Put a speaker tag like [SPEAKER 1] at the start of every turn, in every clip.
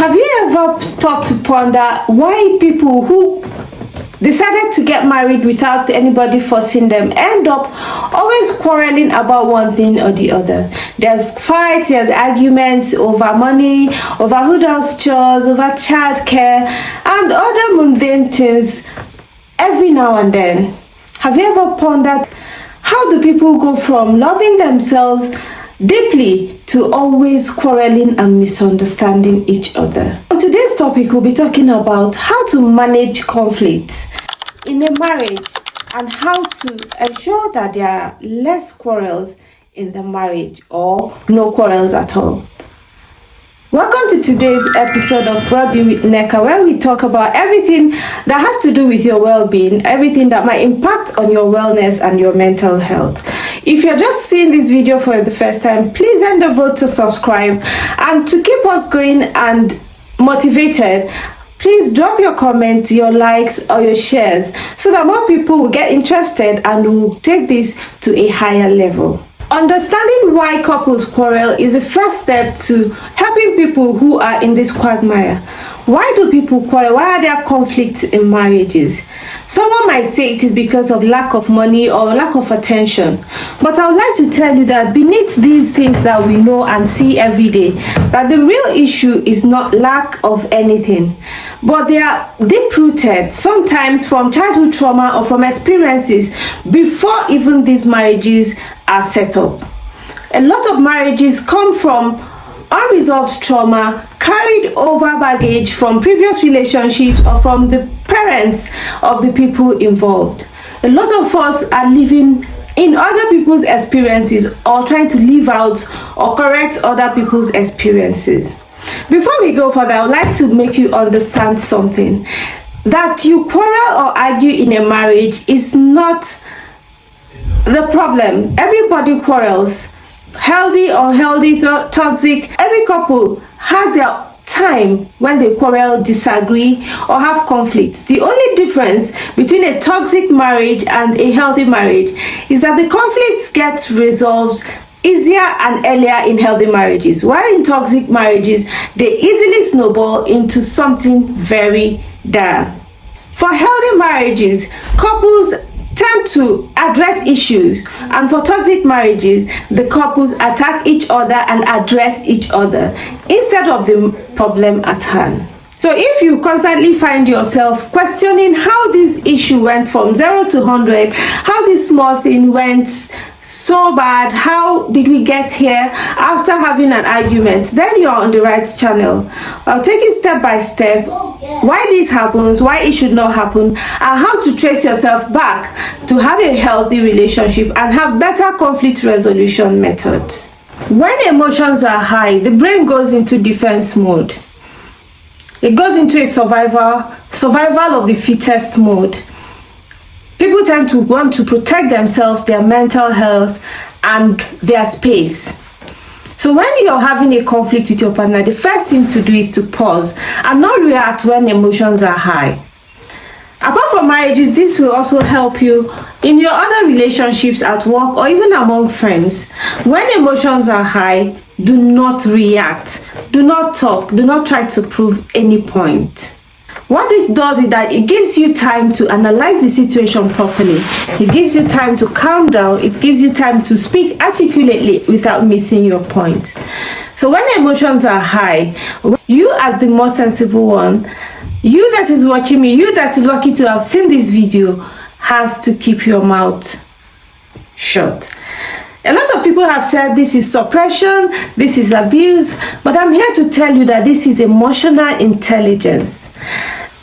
[SPEAKER 1] Have you ever stopped to ponder why people who decided to get married without anybody forcing them end up always quarreling about one thing or the other? There's fights, there's arguments over money, over who does chores, over childcare, and other mundane things every now and then. Have you ever pondered how do people go from loving themselves deeply to always quarreling and misunderstanding each other? On today's topic, we'll be talking about how to manage conflicts in a marriage and how to ensure that there are less quarrels in the marriage or no quarrels at all. Welcome to today's episode of Wellbeing with Nneka, where we talk about everything that has to do with your well-being, everything that might impact on your wellness and your mental health. If you're just seeing this video for the first time, please endeavor to subscribe, and to keep us going and motivated, please drop your comments, your likes, or your shares so that more people will get interested and will take this to a higher level. Understanding why couples quarrel is the first step to helping people who are in this quagmire. Why do people quarrel? Why are there conflicts in marriages? Someone might say it is because of lack of money or lack of attention. But I would like to tell you that beneath these things that we know and see every day, that the real issue is not lack of anything, but they are deep-rooted, sometimes from childhood trauma or from experiences before even these marriages are set up. A lot of marriages come from unresolved trauma, carried over baggage from previous relationships or from the parents of the people involved. A lot of us are living in other people's experiences or trying to live out or correct other people's experiences. Before we go further, I would like to make you understand something. That you quarrel or argue in a marriage is not the problem. Everybody quarrels. Healthy, unhealthy, toxic. Every couple has their time when they quarrel, disagree, or have conflicts. The only difference between a toxic marriage and a healthy marriage is that the conflicts get resolved easier and earlier in healthy marriages, while in toxic marriages they easily snowball into something very dire. For healthy marriages, couples tend to address issues, and for toxic marriages, the couples attack each other and address each other instead of the problem at hand. So if you constantly find yourself questioning how this issue went from 0 to 100, how this small thing went so bad, how did we get here after having an argument, then you're on the right channel. I'll take you step by step why this happens, why it should not happen, and how to trace yourself back to have a healthy relationship and have better conflict resolution methods. When emotions are high, the brain goes into defense mode. It goes into a survival of the fittest mode. People tend to want to protect themselves, their mental health, and their space. So when you're having a conflict with your partner, the first thing to do is to pause and not react when emotions are high. Apart from marriages, this will also help you in your other relationships at work or even among friends. When emotions are high, do not react, do not talk, do not try to prove any point. What this does is that it gives you time to analyze the situation properly. It gives you time to calm down. It gives you time to speak articulately without missing your point. So when emotions are high, you as the more sensible one, you that is watching me, you that is lucky to have seen this video, has to keep your mouth shut. A lot of people have said this is suppression, this is abuse, but I'm here to tell you that this is emotional intelligence.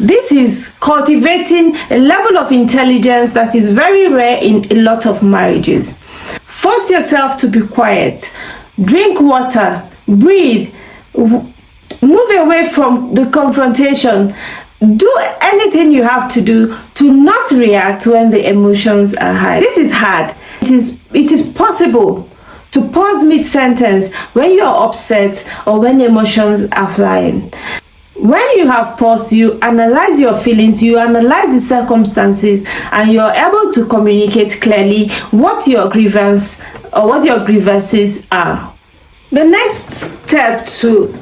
[SPEAKER 1] This is cultivating a level of intelligence that is very rare in a lot of marriages. Force yourself to be quiet. Drink water. Breathe. Move away from the confrontation. Do anything you have to do to not react when the emotions are high. This is hard. It is possible to pause mid-sentence when you are upset or when emotions are flying. When you have paused, you analyze your feelings, you analyze the circumstances, and you're able to communicate clearly what your grievance or what your grievances are. The next step to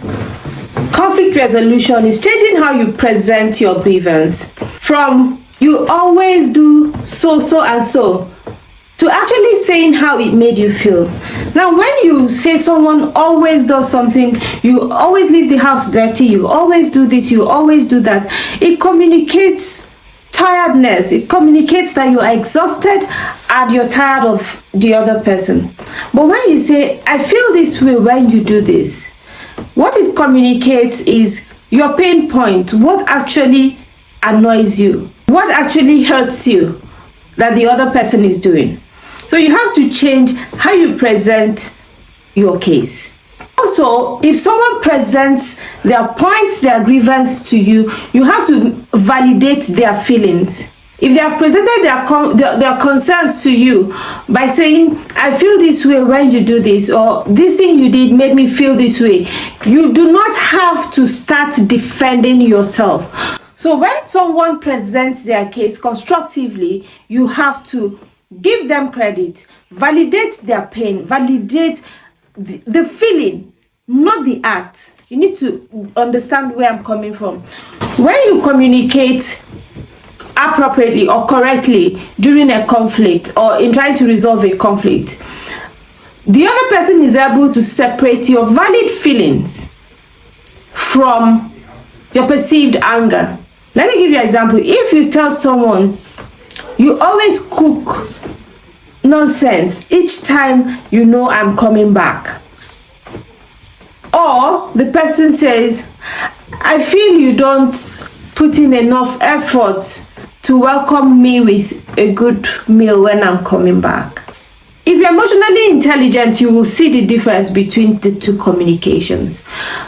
[SPEAKER 1] conflict resolution is changing how you present your grievance from "you always do so, so, and so" to actually saying how it made you feel. Now, when you say someone always does something, you always leave the house dirty, you always do this, you always do that, it communicates tiredness. It communicates that you are exhausted and you're tired of the other person. But when you say, "I feel this way when you do this," what it communicates is your pain point, what actually annoys you, what actually hurts you that the other person is doing. So you have to change how you present your case. Also, if someone presents their points, their grievance to you, you have to validate their feelings. If they have presented their concerns to you by saying, "I feel this way when you do this," or "this thing you did made me feel this way," you do not have to start defending yourself. So when someone presents their case constructively, you have to give them credit, validate their pain, validate the feeling, not the act. You need to understand where I'm coming from. When you communicate appropriately or correctly during a conflict or in trying to resolve a conflict, the other person is able to separate your valid feelings from your perceived anger. Let me give you an example. If you tell someone, "You always cook nonsense each time you know I'm coming back," or the person says, "I feel you don't put in enough effort to welcome me with a good meal when I'm coming back." If you're emotionally intelligent, you will see the difference between the two communications.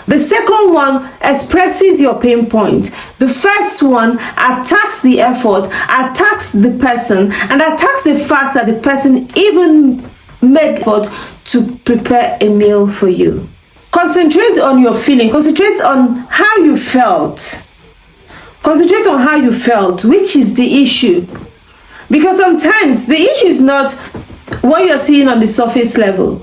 [SPEAKER 1] The second one expresses your pain point. The first one attacks the effort, attacks the person, and attacks the fact that the person even made effort to prepare a meal for you. Concentrate on your feeling. Concentrate on how you felt. Concentrate on how you felt, which is the issue. Because sometimes the issue is not what you're seeing on the surface level.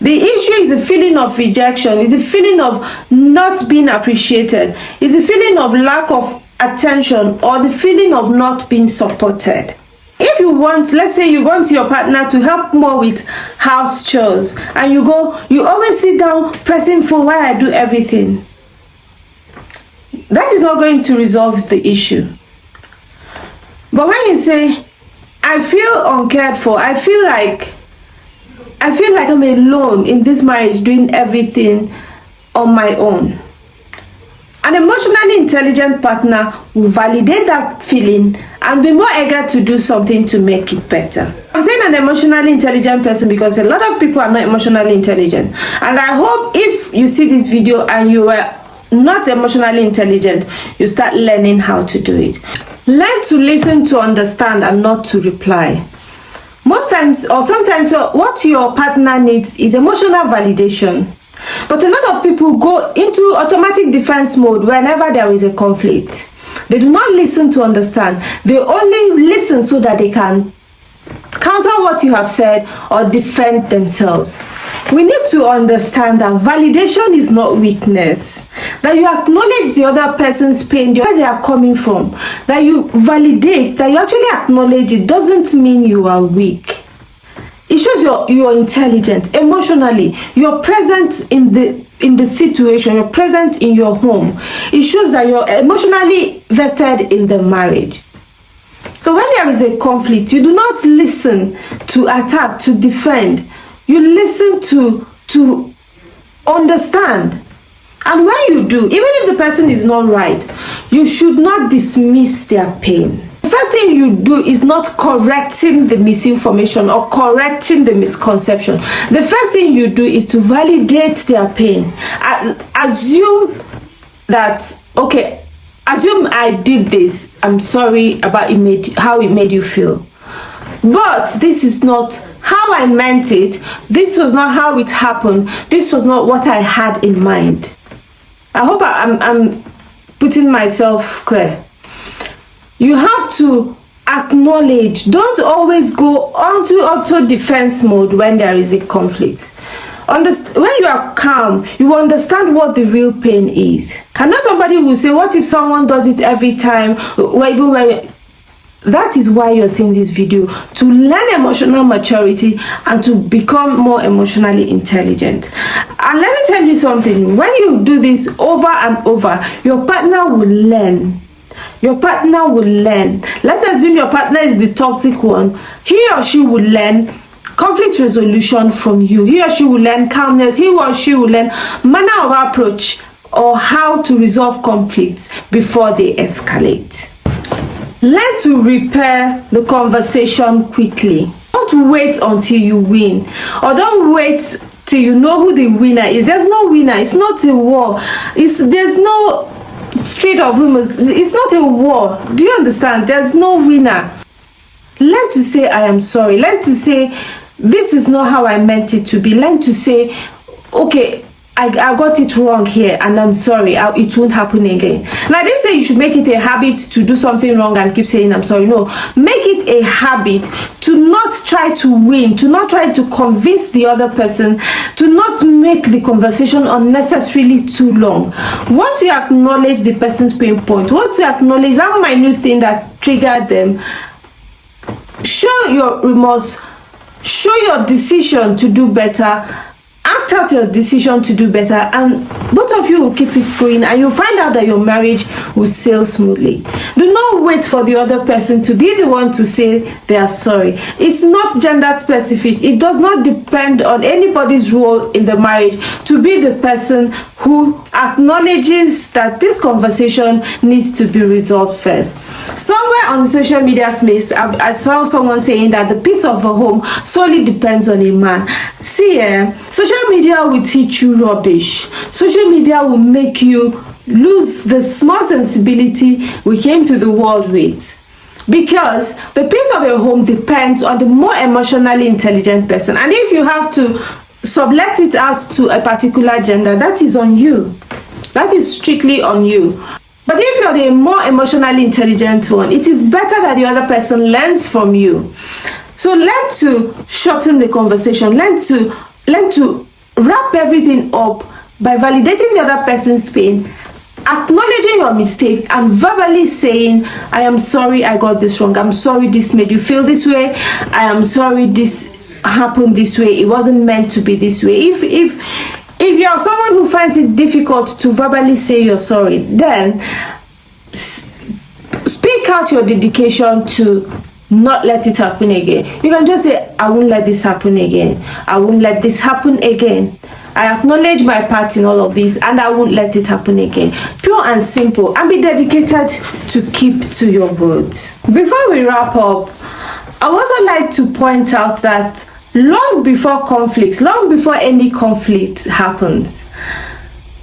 [SPEAKER 1] The issue is the feeling of rejection, is the feeling of not being appreciated, is the feeling of lack of attention, or the feeling of not being supported. If you want, let's say you want your partner to help more with house chores, and you always sit down pressing phone while I do everything, that is not going to resolve the issue. But when you say, "I feel uncared for, I feel like I'm alone in this marriage doing everything on my own," an emotionally intelligent partner will validate that feeling and be more eager to do something to make it better. I'm saying an emotionally intelligent person because a lot of people are not emotionally intelligent. And I hope if you see this video and you were not emotionally intelligent, you start learning how to do it. Learn to listen, to understand, and not to reply. Most times, or sometimes, what your partner needs is emotional validation. But a lot of people go into automatic defense mode whenever there is a conflict. They do not listen to understand. They only listen so that they can counter what you have said or defend themselves. We need to understand that validation is not weakness. That you acknowledge the other person's pain, where they are coming from. That you validate, that you actually acknowledge it doesn't mean you are weak. It shows you're intelligent emotionally. You're present in the situation. You're present in your home. It shows that you're emotionally vested in the marriage. So when there is a conflict, you do not listen to attack, to defend. You listen to understand. And when you do, even if the person is not right, you should not dismiss their pain. The first thing you do is not correcting the misinformation or correcting the misconception. The first thing you do is to validate their pain. Assume that, okay, assume I did this. I'm sorry about how it made you feel. But this is not how I meant it. This was not how it happened. This was not what I had in mind. I hope I'm putting myself clear. You have to acknowledge. Don't always go onto auto defense mode when there is a conflict. When you are calm, you understand what the real pain is. And not somebody will say, what if someone does it every time? That is why you're seeing this video, to learn emotional maturity and to become more emotionally intelligent. And let me tell you something, when you do this over and over, your partner will learn. Your partner will learn. Let's assume your partner is the toxic one. He or she will learn conflict resolution from you. He or she will learn calmness. He or she will learn manner of approach or how to resolve conflicts before they escalate. Learn to repair the conversation quickly. Don't wait until you win, or don't wait till you know who the winner is. There's no winner. It's not a war. There's no street of rumors. It's not a war. Do you understand? There's no winner. Learn to say I am sorry. Learn to say this is not how I meant it to be. Learn to say, okay, I got it wrong here and I'm sorry. It won't happen again. And I didn't say you should make it a habit to do something wrong and keep saying I'm sorry. No, make it a habit to not try to win, to not try to convince the other person, to not make the conversation unnecessarily too long. Once you acknowledge the person's pain point, once you acknowledge that minute thing that triggered them, show your remorse, show your decision to do better, act out your decision to do better, and both of you will keep it going, and you'll find out that your marriage will sail smoothly. Do not wait for the other person to be the one to say they are sorry. It's not gender specific. It does not depend on anybody's role in the marriage to be the person who acknowledges that this conversation needs to be resolved first. Somewhere on the social media space, I saw someone saying that the peace of a home solely depends on a man. See, social media will teach you rubbish. Social media will make you lose the small sensibility we came to the world with. Because the peace of a home depends on the more emotionally intelligent person. And if you have to sublet it out to a particular gender, that is on you. That is strictly on you. But if you're the more emotionally intelligent one, it is better that the other person learns from you. So learn to shorten the conversation. Learn to wrap everything up by validating the other person's pain, acknowledging your mistake, and verbally saying, I am sorry I got this wrong. I'm sorry this made you feel this way. I am sorry this happened this way. It wasn't meant to be this way. If you're someone who finds it difficult to verbally say you're sorry, then speak out your dedication to not let it happen again. You can just say, I won't let this happen again. I won't let this happen again. I acknowledge my part in all of this, and I won't let it happen again. Pure and simple, and be dedicated to keep to your words. Before we wrap up, I would also like to point out that long before conflicts, long before any conflict happens,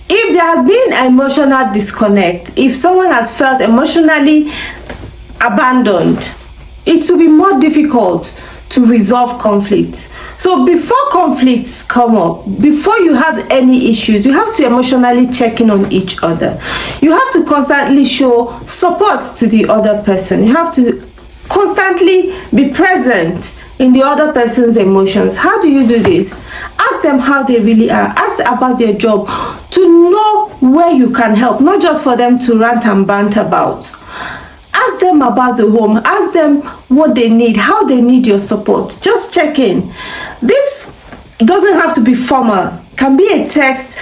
[SPEAKER 1] if there has been an emotional disconnect, if someone has felt emotionally abandoned, it will be more difficult to resolve conflicts. So before conflicts come up, before you have any issues, you have to emotionally check in on each other. You have to constantly show support to the other person. You have to constantly be present in the other person's emotions. How do you do this? Ask them how they really are. Ask about their job, to know where you can help, not just for them to rant and bant about. Ask them about the home. Ask them what they need, how they need your support. Just check in. This doesn't have to be formal. It can be a text,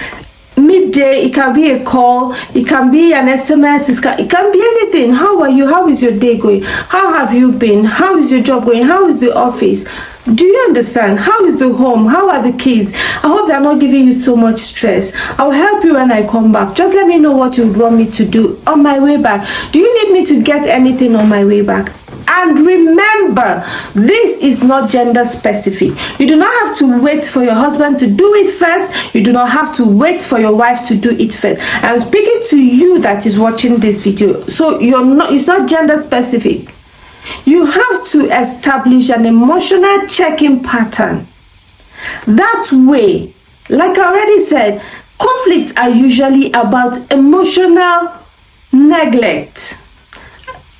[SPEAKER 1] midday, it can be a call, it can be an SMS, it can be anything. How are you? How is your day going? How have you been? How is your job going? How is the office? Do you understand? How is the home? How are the kids? I hope they're not giving you so much stress. I'll help you when I come back. Just let me know what you would want me to do on my way back. Do you need me to get anything on my way back? And remember, this is not gender specific. You do not have to wait for your husband to do it first. You do not have to wait for your wife to do it first. I'm speaking to you that is watching this video. So it's not gender specific. You have to establish an emotional check-in pattern. That way, like I already said, conflicts are usually about emotional neglect,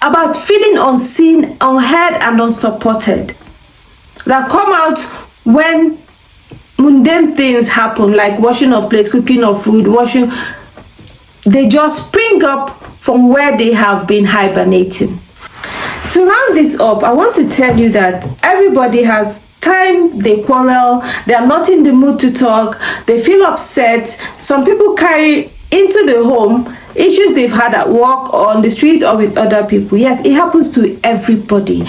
[SPEAKER 1] about feeling unseen, unheard, and unsupported, that come out when mundane things happen, like washing of plates, cooking of food, washing, they just spring up from where they have been hibernating. To round this up, I want to tell you that everybody has time they quarrel, they are not in the mood to talk, they feel upset. Some people carry into the home issues they've had at work or on the street or with other people. Yes, it happens to everybody.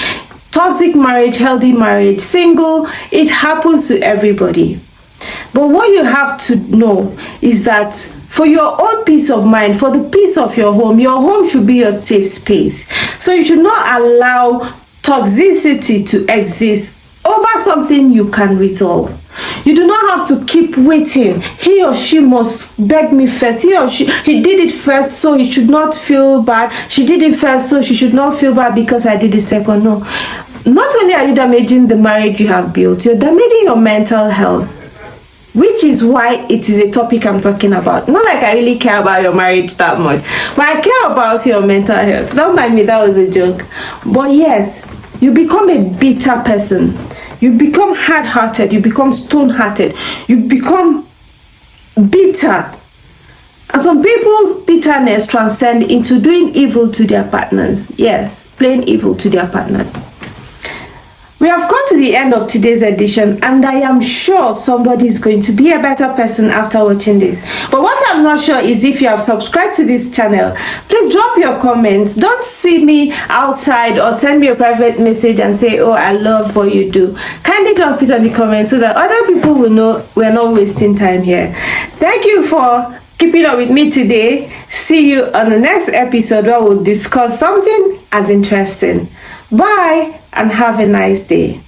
[SPEAKER 1] Toxic marriage, healthy marriage, single, it happens to everybody. But what you have to know is that for your own peace of mind, for the peace of your home should be your safe space. So you should not allow toxicity to exist over something you can resolve. You do not have to keep waiting. He or she must beg me first. He did it first, so he should not feel bad. She did it first, so she should not feel bad because I did it second. No. Not only are you damaging the marriage you have built, you're damaging your mental health, which is why it is a topic I'm talking about. Not like I really care about your marriage that much, but I care about your mental health. Don't mind me, that was a joke. But yes, you become a bitter person. You become hard-hearted. You become stone-hearted. You become bitter. And some people's bitterness transcend into doing evil to their partners. Yes, plain evil to their partners. We have come to the end of today's edition, and I am sure somebody is going to be a better person after watching this. But what I'm not sure is if you have subscribed to this channel. Please drop your comments. Don't see me outside or send me a private message and say, oh, I love what you do. Kindly drop it on the comments so that other people will know we're not wasting time here. Thank you for keeping up with me today. See you on the next episode where we'll discuss something as interesting. Bye and have a nice day.